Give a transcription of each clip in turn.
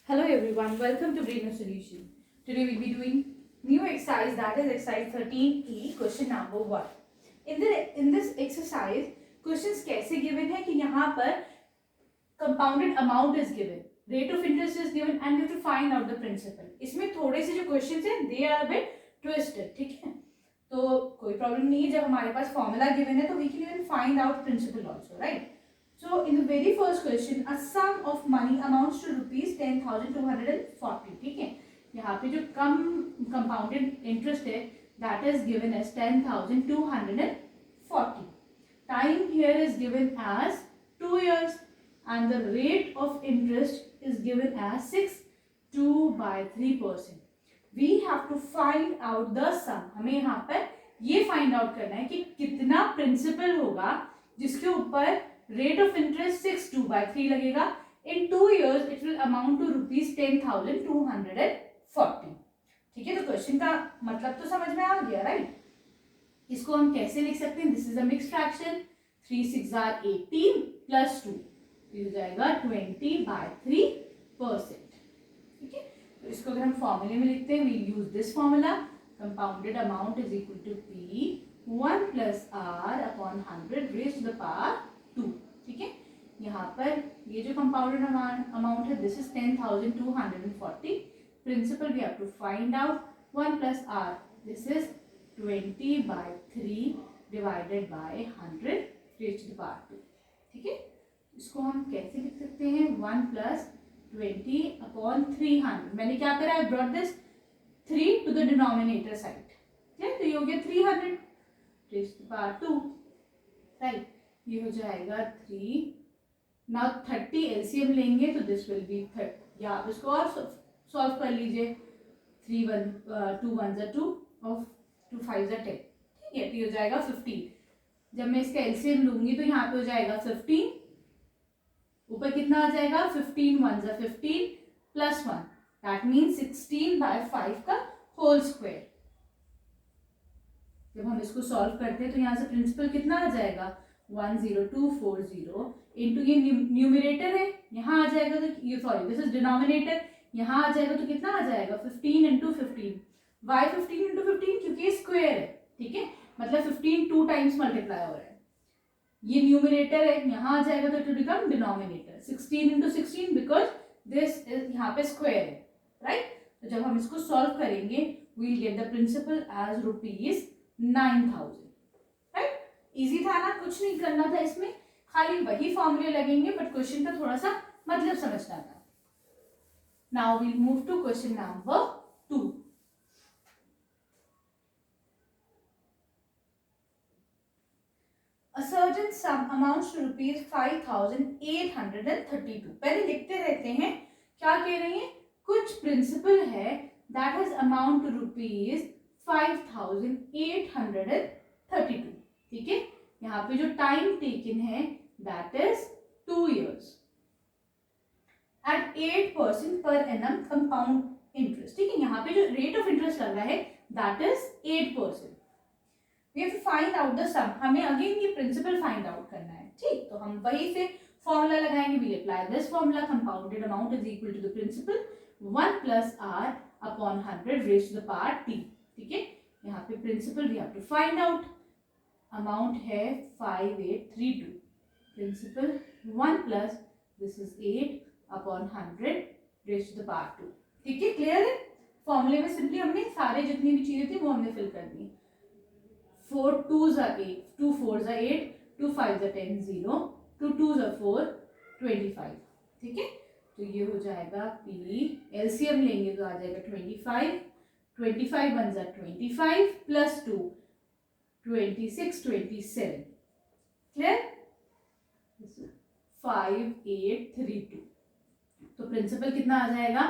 Hello everyone, welcome to Brain Solution. Today we'll be doing new exercise, that is exercise 13E, question number 1. In this exercise, questions कैसे given है कि यहाँ पर compounded amount is given, rate of interest is given and you have to find out the principal. इसमें थोड़े से जो questions हैं they are a bit twisted, ठीक है? तो कोई problem नहीं है, जब हमारे पास formula given है तो we can even find out principal also, right? So in the very first question, a sum of money amounts to rupees 10,240. ठीक है, यहाँ पे जो compounded interest है that is given as 10,240. Time here is given as 2 years and the rate of interest is given as 6.2/3%. We have to find out the sum. हमें यहाँ पर ये find out करना है कि कितना principal होगा जिसके ऊपर rate of interest 6.2/3 लगेगा. In 2 years it will amount to rupees 10,240. ठीक है, तो क्वेश्चन का मतलब तो समझ में आ गया, राइट? इसको हम कैसे लिख सकते हैं? This is a mixed fraction. 3 6 are 18 plus 2 हो जाएगा 20/3%. ठीक है, तो इसको अगर हम फॉर्मूले में लिखते हैं, we use this formula. Compounded amount is equal to P 1 plus R upon 100 raise to the power 2. ठीक है, यहाँ पर ये जो कंपाउंडेड अमाउंट है this is 10,240. Principal we have to find out. 1 plus R this is 20/3 divided by 100 raise to the power 2. ठीक है, इसको हम कैसे लिख सकते हैं? 1 प्लस 20 अपॉन 300. मैंने क्या करा? I brought this 3 to the denominator side. ठीक है, तो ये हो गया 300 raise to the power 2, right? ये हो जाएगा 3. नाउ 30 एलसीएम लेंगे तो दिस विल बी 30. या आप इसको और सॉल्व कर लीजिए. 2 1s are 2 और 2 5s are 10. ठीक है, तो ये हो जाएगा 15. जब मैं इसका एलसीएम लूंगी तो यहाँ पे हो जाएगा 15. ऊपर कितना आ जाएगा? 15 1s are 15 plus 1 that means 16/5 का होल स्क्वायर. जब हम इसको सॉल्व करते हैं तो यहाँ से प्रिंसिपल कितना आ जाएगा? 10240 इंटू ये न्यूमिनेटर है, यहाँ आ जाएगा तो ये सॉरी दिस इज डिनोमिनेटर, यहाँ आ जाएगा तो कितना आ जाएगा? 15 इंटू 15. Y 15 into 15? क्योंकि ये स्क्वायर है. ठीक है, मतलब 15 2 टाइम्स मल्टीप्लाई हो रहा है. ये न्यूमिनेटर है, यहाँ आ जाएगा तो it will become denominator. 16 into 16 because this is यहाँ पे स्क्वायर है, राइट? तो जब हम इसको सॉल्व करेंगे we will get the principal as ₹9,000. Easy था ना, कुछ नहीं करना था इसमें, खाली वही फॉर्मूले लगेंगे बट क्वेश्चन का थोड़ा सा मतलब समझना था. Now we move to question number 2. A certain sum amounts to rupees 5,832. पहले लिखते रहते हैं, क्या कह रही हैं? कुछ प्रिंसिपल है that has amount to rupees 5,832. ठीक है, यहाँ पे जो टाइम टेकन है that is 2 years at 8% per annum compound interest. ठीक है, यहाँ पे जो रेट ऑफ इंटरेस्ट लग रहा है that is 8%. We have to find out the sum. हमें अगेन ये प्रिंसिपल फाइंड आउट करना है. ठीक, तो हम वही से फॉर्मूला लगाएंगे. We apply this formula. Compounded amount is equal to the principal 1 plus R upon 100 raise to the power T. ठीक है, यहाँ पे principal we have to find out. Amount है 5832. Principal 1 plus this is 8 upon 100 raise to the power 2. ठीक है, clear है? फॉर्मूले में सिंपली हमने सारे जितनी भी चीजें थी वो हमने फिल कर दी. 4 2s are 8, 2 4s are 8, 2 5s are 10 0, 2 2s are 4 25. ठीक है, तो ये हो जाएगा P. एलसीएम लेंगे तो आ जाएगा 25. 25 1s are 25 प्लस 2 26 27. क्लियर? 5832. तो प्रिंसिपल कितना आ जाएगा?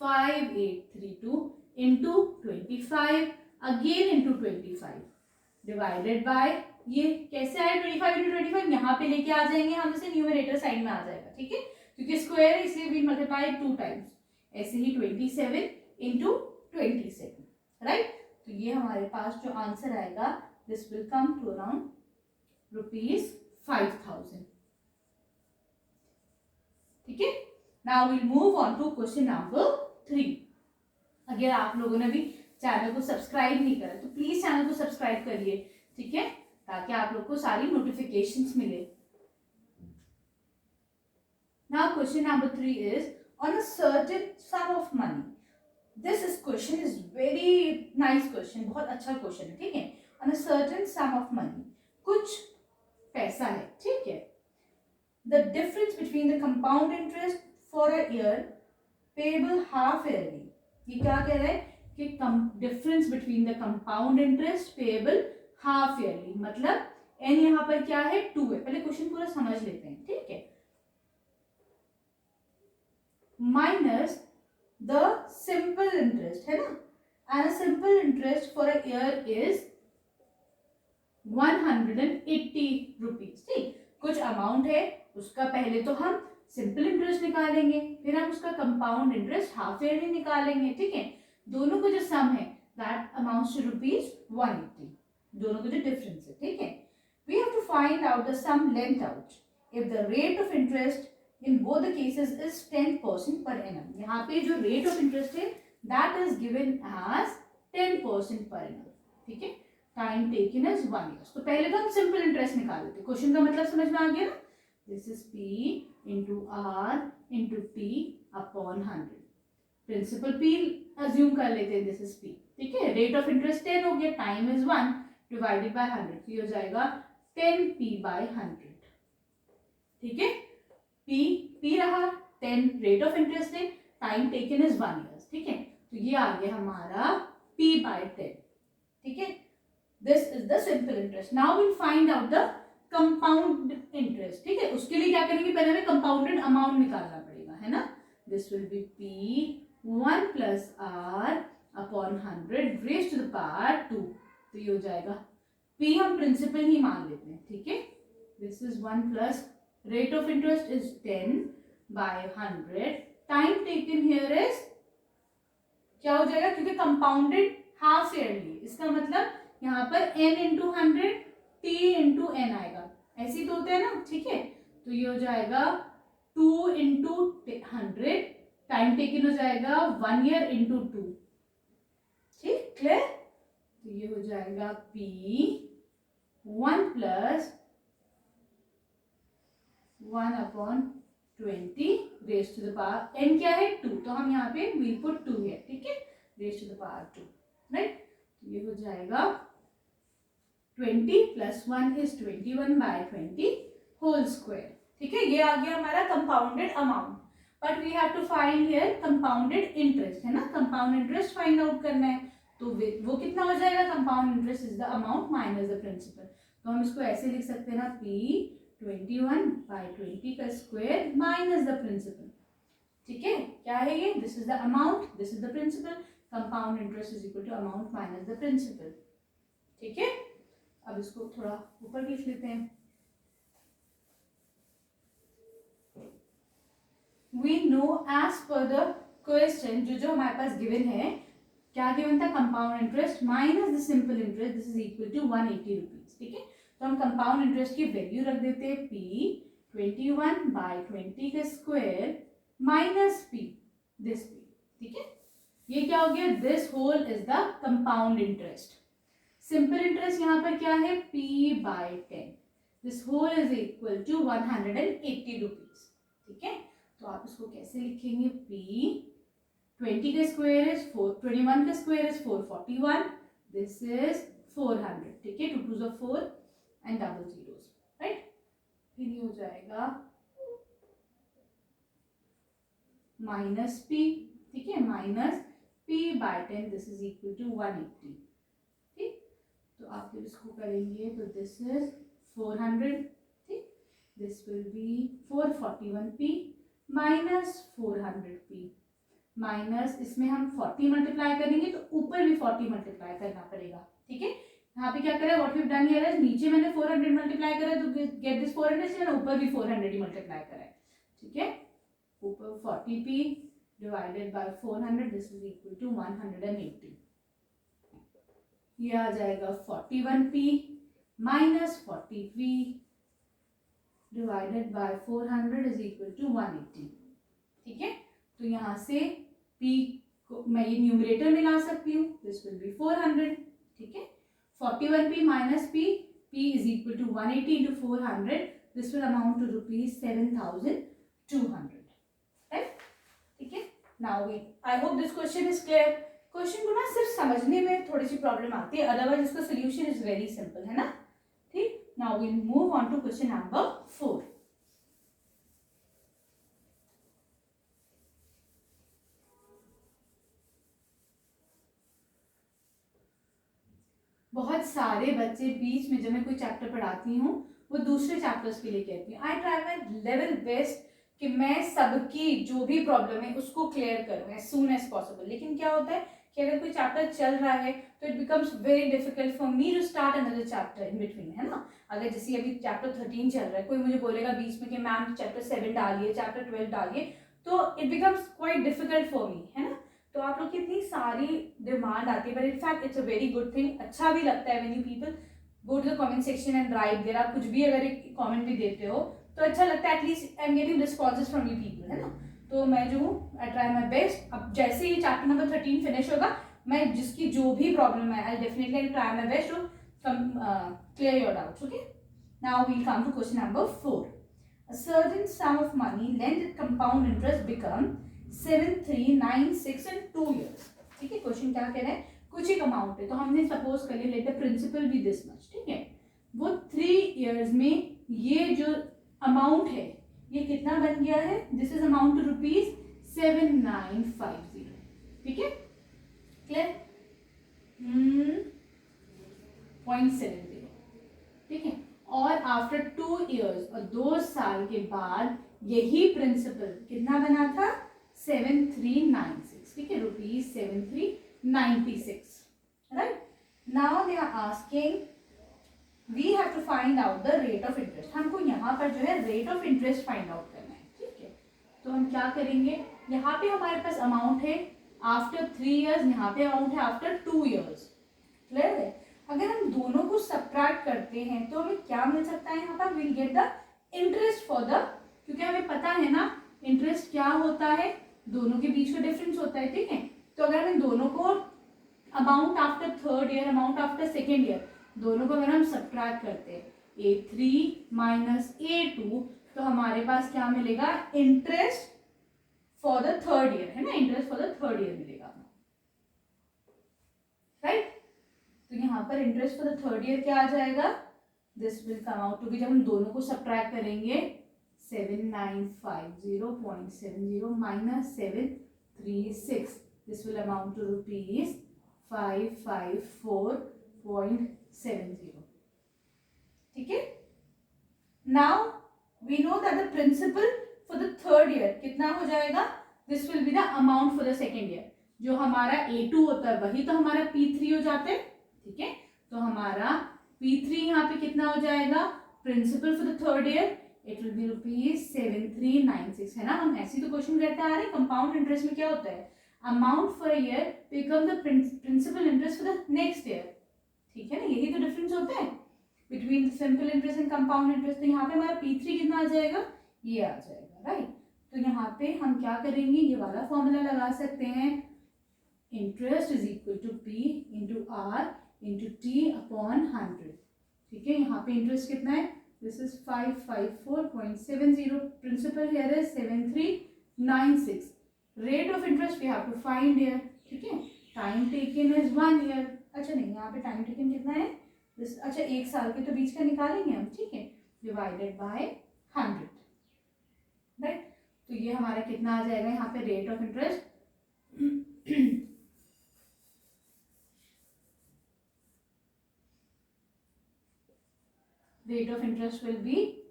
5832 into 25 again into 25 divided by, ये कैसे आए? 25 इंटू 25 यहाँ पे लेके आ जाएंगे हम, इसे न्यूमरेटर साइड में आ जाएगा. ठीक है, क्योंकि स्क्वायर है इसलिए वी मल्टीप्लाई 2 टाइम्स. ऐसे ही 27 इंटू 27, राइट? तो ये हमारे पास जो आंसर आएगा this will come to around ₹5,000. ठीक है, now will move on to question number 3. अगर आप लोगों ने भी चैनल को सब्सक्राइब नहीं करा तो प्लीज चैनल को सब्सक्राइब करिए, ठीक है, ताकि आप लोग को सारी नोटिफिकेशंस मिले. Now question number 3 is on a certain sum of money. This question is very nice question, बहुत अच्छा question है, ठीक है. On a certain sum of money, कुछ पैसा है, ठीक है. The difference between the compound interest for a year payable half yearly. ये क्या कह रहा है कि difference between the compound interest payable half yearly, मतलब एन यहाँ पर क्या है 2 है. पहले क्वेश्चन पूरा समझ लेते हैं, ठीक है. माइनस द सिंपल इंटरेस्ट है ना, and simple interest for a year is 180 rupees. ठीक, कुछ अमाउंट है उसका पहले तो हम सिंपल इंटरेस्ट निकालेंगे, फिर हम उसका कंपाउंड इंटरेस्ट हाफ ईयरली निकालेंगे, ठीक है. दोनों का जो सम है दैट अमाउंट्स टू रुपीज 180. दोनों का जो डिफरेंस है, ठीक है. We have to find out the sum length out if the rate of interest in both the cases is 10% per annum. यहाँ पे जो रेट ऑफ इंटरेस्ट है that is given as 10% per annum, ठीक है. Time taken is 1 year. तो पहले तो हम सिंपल इंटरेस्ट निकाल लेते. क्वेश्चन का मतलब समझ में आ गया ना. This is P into R into T upon 100. Principal P assume कर लेते हैं, दिस इज P, ठीक है. रेट ऑफ इंटरेस्ट 10 हो गया, टाइम इज 1 डिवाइडेड बाय 100, तो ये हो जाएगा 10P बाय 100, ठीक है. P रहा 10, रेट ऑफ इंटरेस्ट है, टाइम टेकन इज 1 ईयर, ठीक है. तो ये आ गया हमारा P बाय 10, ठीक है. This is the simple interest. Now will find out the compound interest, ठीक है. उसके लिए क्या करेंगे, पहले हमें कंपाउंडेड अमाउंट निकालना पड़ेगा, है ना. This will be P1 plus R upon 100 raised to the power 2. तो ये हो जाएगा P हम प्रिंसिपल ही मान लेते हैं, ठीक है. This is 1 plus rate of interest is 10 by 100. Time taken here is क्या हो जाएगा, क्योंकि कंपाउंडेड हाफ ईयरली, इसका मतलब यहाँ पर n into 100 t into n आएगा. ऐसे तो होते हैं ना, ठीक है. तो ये हो जाएगा 2 इंटू 100. टाइम टेकन हो जाएगा 1 ईयर इंटू 2, ठीक, क्लियर. तो ये हो जाएगा P1 plus 1 upon 20 raised to the power n क्या है 2, तो हम यहाँ पे वी पुट 2 है, ठीक है, raised to the power 2, right. तो ये हो जाएगा 20 plus 1 is 21 by 20 whole square, ठीक है. ये आ गया हमारा compounded amount. But we have to find here compounded interest, है ना. कंपाउंड इंटरेस्ट फाइंड आउट करना है, तो वो कितना हो जाएगा, compound interest is the amount minus the principal. तो हम इसको ऐसे लिख सकते हैं ना, P21 बाय 20 का स्क्वायर माइनस द प्रिंसिपल, ठीक है. क्या है ये, this is the amount, this is the principal. Compound interest is equal to amount minus the principal, ठीक है. अब इसको थोड़ा ऊपर लिख लेते हैं. We know as per the question, जो हमारे पास गिवन है, क्या गिवन था, compound interest minus the simple interest, this is equal to 180 rupees, ठीक है. तो हम कंपाउंड इंटरेस्ट की वैल्यू रख देते हैं P21 बाय 20 का square minus P, this P, ठीक है. ये क्या हो गया, this whole is the compound interest. Simple interest यहाँ पर क्या है, P by 10, this whole is equal to 180 rupees, ठीक है. तो आप इसको कैसे लिखेंगे, P20 का स्क्वायर इज 21 का स्क्वायर इज 441, दिस इज 400, ठीक है. 2 2s are 4 and double zeros, right. फिर ये हो जाएगा माइनस P, ठीक है, minus P by 10, this is equal to 180, ठीक. तो आप जब इसको करेंगे तो दिस इज 400, ठीक. This will B 441P minus 400P minus, इसमें हम 40 मल्टीप्लाई करेंगे तो ऊपर भी 40 मल्टीप्लाई करना पड़ेगा, ठीक है. यहाँ पे क्या करें, what we have done here is, नीचे मैंने 400 मल्टीप्लाई करा तो गेट दिस 400 से मैंने ऊपर भी 400 ही मल्टीप्लाई करा है, ठीक है. ऊपर 40P divided by 400, this is equal to 180. ये आ जाएगा 41P minus 40P divided by 400 is equal to 180, ठीक है, तो यहाँ से p को मैं ये न्यूमरेटर में ला सकती हूँ, दिस विल बी 400, ठीक है, 41p minus p, p is equal to 180 into 400, this will amount to rupees 7200, right, ठीक है। Now we, I hope this question is clear. Question को ना सिर्फ समझने में थोड़ी सी प्रॉब्लम आती है, अदरवाइज इसका सोल्यूशन इज वेरी सिंपल, है ना, ठीक। Now we move on to question number 4। बहुत सारे बच्चे बीच में जब मैं कोई चैप्टर पढ़ाती हूँ वो दूसरे चैप्टर्स के लिए कहती हूँ, I try my level best कि मैं सबकी जो भी प्रॉब्लम है उसको क्लियर करूँ एज सून एज पॉसिबल। लेकिन क्या होता है कि अगर कोई चैप्टर चल रहा है तो it becomes very difficult for me to start another chapter in between, है ना। अगर जैसे अभी चैप्टर 13 चल रहा है, कोई मुझे बोलेगा बीच में कि मैम चैप्टर 7 डालिए, चैप्टर 12 डालिए, तो it becomes quite difficult for मी, है ना। तो आप लोग की इतनी सारी डिमांड आती है, but in fact it's a very good thing, अच्छा भी लगता है when you people go to the comment section and write there, आप कुछ भी अगर एक कमेंट भी देते हो तो अच्छा लगता है, at least I am getting responses from you people, है ना। तो मैं जो हूँ आई ट्राई माई बेस्ट। अब जैसे ही चैप्टर नंबर 13 फिनिश होगा, मैं जिसकी जो भी प्रॉब्लम है I definitely try my best to clear your doubts, okay. Now we come to question number 4। A certain sum of money lent at compound interest become 7396 in 2 years, ठीक है। Question क्या कह रहा है, कुछ एक अमाउंट है, तो हमने सपोज कर लिया let the principal be this much, ठीक है। वो 3 इयर्स में ये जो अमाउंट है ये कितना बन गया है, this is amount to rupees 7950, ठीक है, क्लियर, 0.70, ठीक है। और आफ्टर 2 इयर्स, और 2 साल के बाद यही प्रिंसिपल कितना बना था, 7396, ठीक है, rupees 7396, right. Now they are asking we have to find out the rate of interest. हमको यहाँ पर जो है rate of interest find out करना है, ठीक है। तो हम क्या करेंगे, यहाँ पे हमारे पास अमाउंट है आफ्टर 3 इयर्स, यहाँ पे अमाउंट है आफ्टर 2 इयर्स, क्लियर है। अगर हम दोनों को सब्ट्रैक्ट करते हैं तो हमें क्या मिल सकता है, यहाँ पर will get the interest for the, क्योंकि हमें पता है ना इंटरेस्ट क्या होता है, दोनों के बीच का डिफरेंस होता है, ठीक है। तो अगर हम दोनों को amount after 3rd year, amount after 2nd year, दोनों को अगर हम सब्ट्रैक्ट करते हैं A3 माइनस A2, तो हमारे पास क्या मिलेगा, interest for the 3rd year, है ना, interest for the 3rd year मिलेगा, राइट। तो यहाँ पर interest for the 3rd year क्या आ जाएगा, this will come out to be, जब हम दोनों को सब्ट्रैक्ट करेंगे 7950.70 minus 736, this will amount to rupees 554.70, ठीक है। Now we know that the principal for the 3rd year कितना हो जाएगा, this will be the amount for the 2nd year. जो हमारा A2 होता है वही तो हमारा P3 हो जाते हैं, ठीक है। तो हमारा P3 यहाँ पे कितना हो जाएगा, principal for the 3rd year, it will be rupees 7396, है ना। हम ऐसी तो क्वेश्चन करते आ रहे हैं, कंपाउंड इंटरेस्ट में क्या होता है, amount for year become the principal interest for the next year, ठीक है ना, यही तो डिफरेंस होता है between simple interest and compound interest. तो यहाँ पे हमारा P3 कितना आ जाएगा, ये आ जाएगा, राइट। तो यहाँ पे हम क्या करेंगे, ये वाला फॉर्मूला लगा सकते हैं, interest is equal to P into R into T upon 100, ठीक है। यहाँ पे इंटरेस्ट कितना है, this is 554.70, principal here is 7396, rate of interest we have to find here, ठीक है। टाइम टेकन इज 1 ईयर, अच्छा नहीं, यहाँ पे टाइम टेकन कितना है, दिस, अच्छा 1 साल के तो बीच का निकालेंगे हम, ठीक है, डिवाइडेड बाय 100, राइट। तो ये हमारा कितना आ जाएगा, यहाँ पे rate of interest rate of interest will be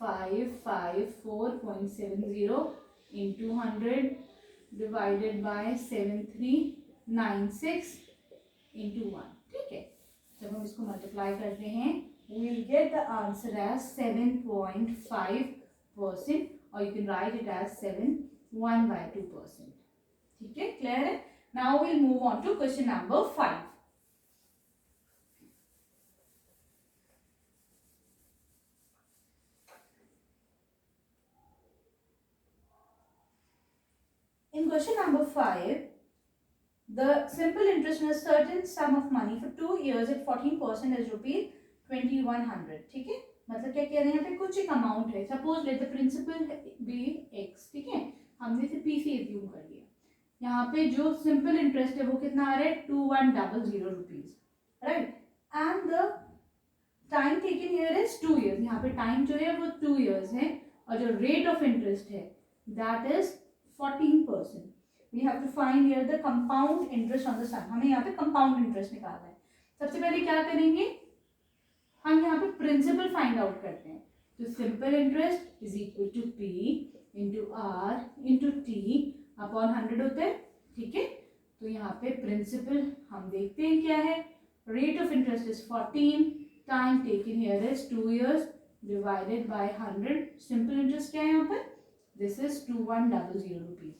554.70 into 100 divided by 7396 into 1, ठीक है। जब हम इसको मल्टीप्लाई करते हैं we will get the answer as 7.5%, or you can write it as 7.1/2%, ठीक है, क्लियर है। Now we'll move on to question number 5. in question number 5, the simple interest on a certain sum of money for 2 years at 14% is rupees 2100. ठीक है, मतलब क्या कह रहे हैं यहाँ पे, कुछ एक अमाउंट है, suppose let the principal be x, ठीक है, हमने इसे p से एज्यूम कर लिया। यहाँ पे जो सिंपल इंटरेस्ट है वो कितना आ रहा है 2100 rupees, right, and the time taken here is 2 years। यहाँ पे टाइम जो है वो 2 years है, और जो रेट ऑफ इंटरेस्ट है that is 14%। We have to find here the compound interest on the sum. हमें यहाँ पे कंपाउंड इंटरेस्ट निकालना है। सबसे पहले क्या करेंगे, हम यहाँ पे प्रिंसिपल फाइंड आउट करते हैं। तो simple interest is equal to P into R into T upon 100 होता है, ठीक है। तो यहाँ पे प्रिंसिपल हम देखते हैं क्या है, rate of interest is 14, time taken here is 2 years divided by 100। Simple interest क्या है यहाँ पर, दिस इज 2100 रुपीज,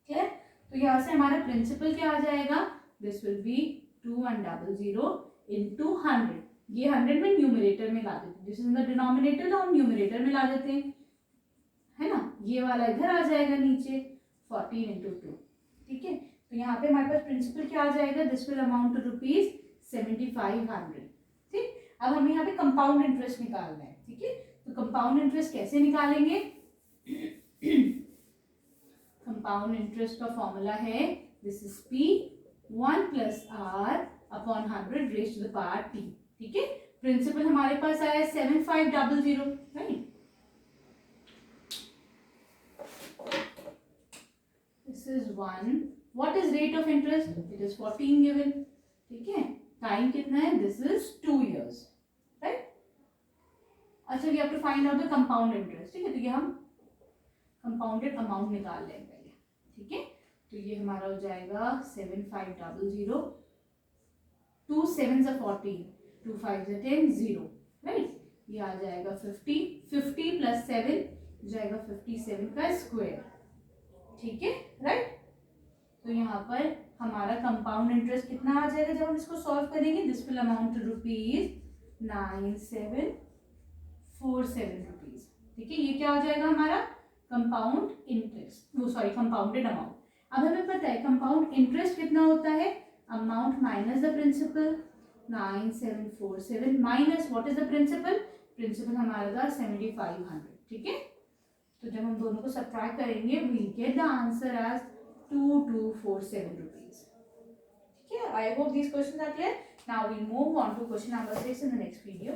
क्लियर। तो यहाँ से हमारा प्रिंसिपल क्या आ जाएगा, दिस विल बी 2100 इंटू 100। ये 100 में न्यूमरेटर में ला देते हैं, this is in the denominator, तो हम न्यूमरेटर में ला देते हैं, है ना। ये वाला इधर आ जाएगा नीचे, 14 इंटू 2, ठीक है। तो यहाँ पे हमारे पास प्रिंसिपल क्या आ जाएगा, this will amount to rupees 7500, ठीक। अब हमें यहाँ पे कंपाउंड इंटरेस्ट निकालना है, ठीक है। तो कंपाउंड इंटरेस्ट कैसे निकालेंगे, कंपाउंड इंटरेस्ट का फॉर्मूला है, this is P 1 plus R upon 100 raise to the power T, ठीक है। प्रिंसिपल हमारे पास आया 7500, right. This is 1, what is rate of interest, it is 14 given, ठीक है। टाइम कितना है, दिस इज 2 years, राइट। अच्छा, we have to find out the compound interest, ठीक है। तो ये हम कंपाउंडेड अमाउंट निकाल लेंगे पहले, ठीक है। तो ये हमारा हो जाएगा 7500, 2 7s are 14, 2 5s are 10, 0, right. ये आ जाएगा 50 प्लस 7 जाएगा 57 का स्क्वायर, ठीक है, राइट। तो यहाँ पर हमारा कंपाउंड इंटरेस्ट कितना आ जाएगा जब हम इसको सॉल्व करेंगे, this will amount to rupees 9747 rupees, ठीक है। ये क्या हो जाएगा हमारा कंपाउंड इंटरेस्ट, वो सॉरी कंपाउंडेड अमाउंट। अब हमें पता है कंपाउंड इंटरेस्ट कितना होता है, amount minus the principal 9747 minus what is the principal, principal हमारा था 7500, ठीक है। तो जब हम दोनों को सब्ट्रैक्ट करेंगे we get the answer as 2247 rupees, ठीक है। I hope these questions are clear. Now we move on to question number 6 in the next video.